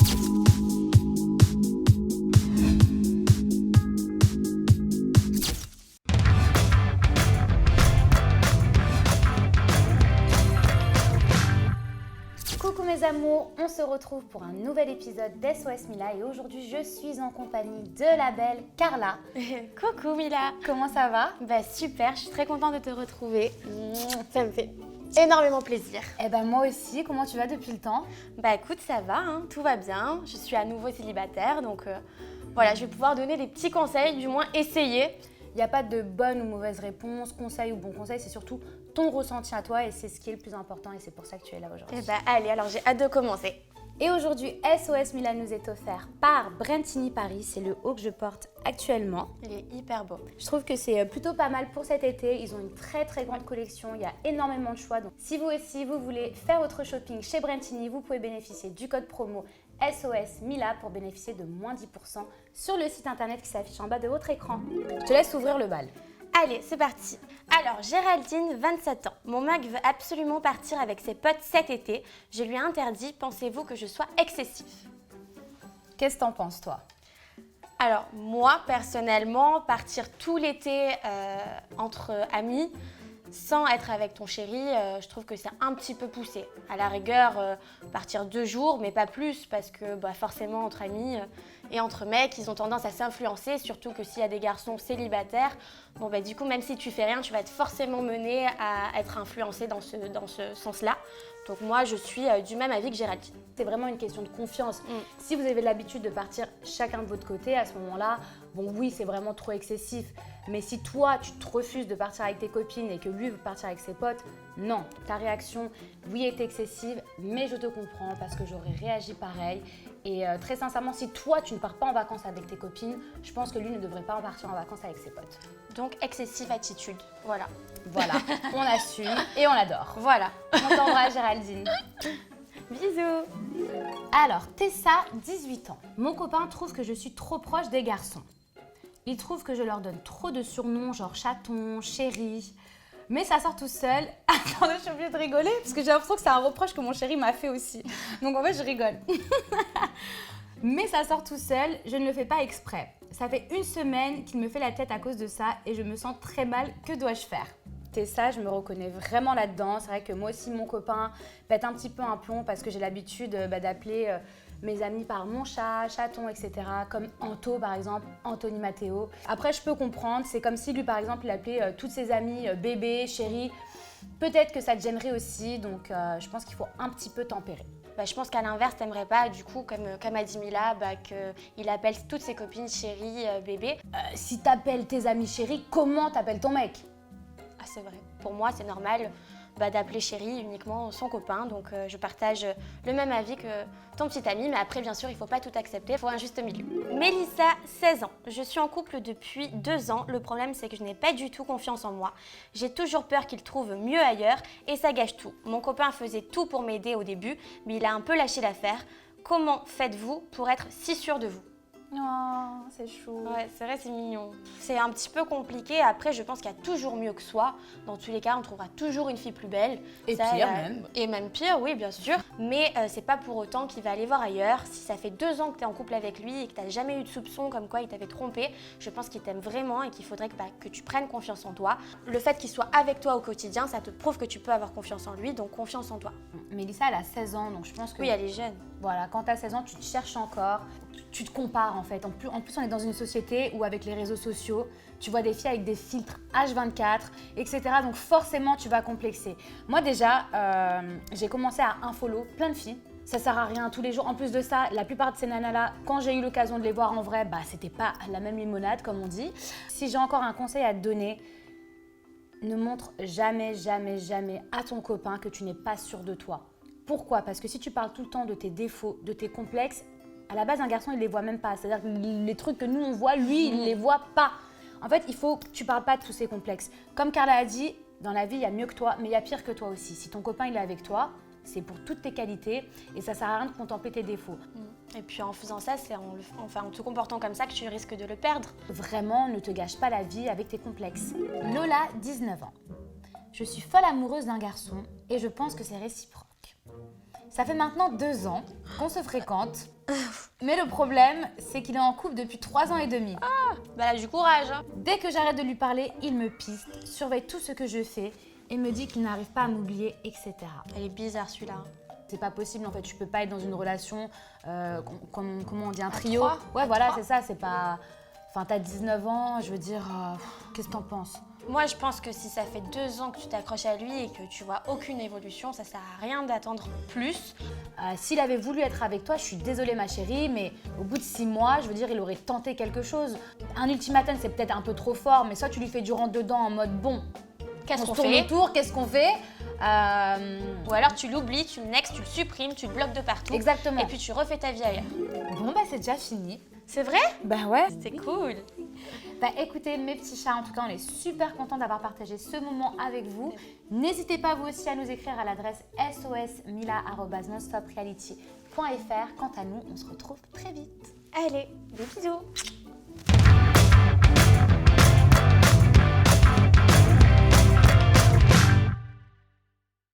Coucou mes amours, on se retrouve pour un nouvel épisode d'SOS Mila et aujourd'hui je suis en compagnie de la belle Carla. Coucou Mila. Comment ça va? Bah super, je suis très contente de te retrouver. Ça me fait énormément plaisir. Eh ben moi aussi, comment tu vas depuis le temps? Bah écoute, ça va, hein, tout va bien. Je suis à nouveau célibataire, donc voilà, je vais pouvoir donner des petits conseils, du moins essayer. Il n'y a pas de bonne ou mauvaise réponse, conseil ou bon conseil, c'est surtout ton ressenti à toi et c'est ce qui est le plus important et c'est pour ça que tu es là aujourd'hui. Eh bah allez, alors j'ai hâte de commencer. Et aujourd'hui, SOS Mila nous est offert par Brentini Paris, c'est le haut que je porte actuellement. Il est hyper beau. Je trouve que c'est plutôt pas mal pour cet été, ils ont une très grande collection, il y a énormément de choix. Donc si vous aussi, vous voulez faire votre shopping chez Brentini, vous pouvez bénéficier du code promo SOS Mila pour bénéficier de moins 10% sur le site internet qui s'affiche en bas de votre écran. Je te laisse ouvrir le bal. Allez, c'est parti. Alors, Géraldine, 27 ans. Mon mec veut absolument partir avec ses potes cet été. Je lui ai interdit, pensez-vous que je sois excessif? Qu'est-ce que t'en penses, toi? Alors, moi, personnellement, partir tout l'été entre amis, sans être avec ton chéri, je trouve que c'est un petit peu poussé. À la rigueur, partir 2 jours, mais pas plus, parce que forcément, entre amis et entre mecs, ils ont tendance à s'influencer, surtout que s'il y a des garçons célibataires, du coup, même si tu fais rien, tu vas être forcément mené à être influencé dans ce sens-là. Donc moi, je suis du même avis que Géraldine. C'est vraiment une question de confiance. Si vous avez l'habitude de partir chacun de votre côté, à ce moment-là, oui, c'est vraiment trop excessif. Mais si toi, tu te refuses de partir avec tes copines et que lui veut partir avec ses potes, non. Ta réaction, oui, est excessive, mais je te comprends parce que j'aurais réagi pareil. Et très sincèrement, si toi, tu ne pars pas en vacances avec tes copines, je pense que lui ne devrait pas en partir en vacances avec ses potes. Donc, excessive attitude. Voilà. Voilà, on assume et on adore. Voilà. On t'embrasse, Géraldine. Bisous. Alors, Tessa, 18 ans. Mon copain trouve que je suis trop proche des garçons. Il trouve que je leur donne trop de surnoms, genre chaton, chéri. Mais ça sort tout seul. Attendez, je suis obligée de rigoler parce que j'ai l'impression que c'est un reproche que mon chéri m'a fait aussi. Donc en fait, je rigole. Mais ça sort tout seul, je ne le fais pas exprès. Ça fait 1 semaine qu'il me fait la tête à cause de ça et je me sens très mal. Que dois-je faire? Ça, je me reconnais vraiment là-dedans. C'est vrai que moi aussi, mon copain pète un petit peu un plomb parce que j'ai l'habitude d'appeler mes amis par mon chat, chaton, etc. Comme Anto, par exemple, Anthony Matteo. Après, je peux comprendre. C'est comme si lui, par exemple, il appelait toutes ses amies bébé, chérie. Peut-être que ça te gênerait aussi. Donc, je pense qu'il faut un petit peu tempérer. Je pense qu'à l'inverse, t'aimerais pas, du coup, comme a dit Mila, qu'il appelle toutes ses copines chérie, bébé. Si t'appelles tes amis chérie, comment t'appelles ton mec? Ah, c'est vrai. Pour moi, c'est normal d'appeler chérie uniquement son copain. Donc, je partage le même avis que ton petit ami. Mais après, bien sûr, il ne faut pas tout accepter. Il faut un juste milieu. Mélissa, 16 ans. Je suis en couple depuis 2 ans. Le problème, c'est que je n'ai pas du tout confiance en moi. J'ai toujours peur qu'il trouve mieux ailleurs et ça gâche tout. Mon copain faisait tout pour m'aider au début, mais il a un peu lâché l'affaire. Comment faites-vous pour être si sûr de vous? Oh, c'est chou. Ouais, c'est vrai, c'est mignon. C'est un petit peu compliqué. Après, je pense qu'il y a toujours mieux que soi. Dans tous les cas, on trouvera toujours une fille plus belle. Et pire même. Et même pire, oui, bien sûr. Mais c'est pas pour autant qu'il va aller voir ailleurs. Si ça fait 2 ans que tu es en couple avec lui et que tu n'as jamais eu de soupçon comme quoi il t'avait trompé, je pense qu'il t'aime vraiment et qu'il faudrait que tu prennes confiance en toi. Le fait qu'il soit avec toi au quotidien, ça te prouve que tu peux avoir confiance en lui, donc confiance en toi. Mélissa, elle a 16 ans, donc je pense que... Oui, elle est jeune. Voilà, quand tu as 16 ans, tu te cherches encore, tu te compares en fait. En plus, on est dans une société où avec les réseaux sociaux, tu vois des filles avec des filtres H24, etc. Donc forcément, tu vas complexer. Moi déjà, j'ai commencé à unfollow plein de filles. Ça sert à rien tous les jours. En plus de ça, la plupart de ces nanas-là, quand j'ai eu l'occasion de les voir en vrai, c'était pas la même limonade comme on dit. Si j'ai encore un conseil à te donner, ne montre jamais à ton copain que tu n'es pas sûr de toi. Pourquoi? Parce que si tu parles tout le temps de tes défauts, de tes complexes, à la base, un garçon, il les voit même pas. C'est-à-dire que les trucs que nous, on voit, lui, il les voit pas. En fait, il faut que tu parles pas de tous ces complexes. Comme Carla a dit, dans la vie, il y a mieux que toi, mais il y a pire que toi aussi. Si ton copain, il est avec toi, c'est pour toutes tes qualités et ça sert à rien de contempler tes défauts. Et puis en faisant ça, c'est en te comportant comme ça que tu risques de le perdre. Vraiment, ne te gâche pas la vie avec tes complexes. Lola, 19 ans. Je suis folle amoureuse d'un garçon et je pense que c'est réciproque. Ça fait maintenant 2 ans qu'on se fréquente. Mais le problème, c'est qu'il est en couple depuis 3 ans et demi. Bah elle a du courage. Hein. Dès que j'arrête de lui parler, il me piste, surveille tout ce que je fais et me dit qu'il n'arrive pas à m'oublier, etc. Elle est bizarre celui-là. C'est pas possible en fait, tu peux pas être dans une relation, comment on dit, un trio. trois. Ouais, À voilà, trois. c'est ça, c'est pas... Enfin, t'as 19 ans, je veux dire, qu'est-ce que t'en penses? Moi je pense que si ça fait 2 ans que tu t'accroches à lui et que tu vois aucune évolution, ça sert à rien d'attendre plus. S'il avait voulu être avec toi, je suis désolée ma chérie, mais au bout de 6 mois, je veux dire, il aurait tenté quelque chose. Un ultimatum, c'est peut-être un peu trop fort, mais soit tu lui fais du rentre-dedans en mode bon, Qu'est-ce on se qu'on tourne fait? autour, qu'est-ce qu'on fait? Ou alors tu l'oublies, tu le nextes, tu le supprimes, tu le bloques de partout. Exactement. Et puis tu refais ta vie ailleurs. Bon, bah c'est déjà fini. C'est vrai? Bah ouais. C'est cool. Bah écoutez mes petits chats, en tout cas on est super contents d'avoir partagé ce moment avec vous. N'hésitez pas vous aussi à nous écrire à l'adresse sosmila@nonstopreality.fr. Quant à nous, on se retrouve très vite. Allez, des bisous.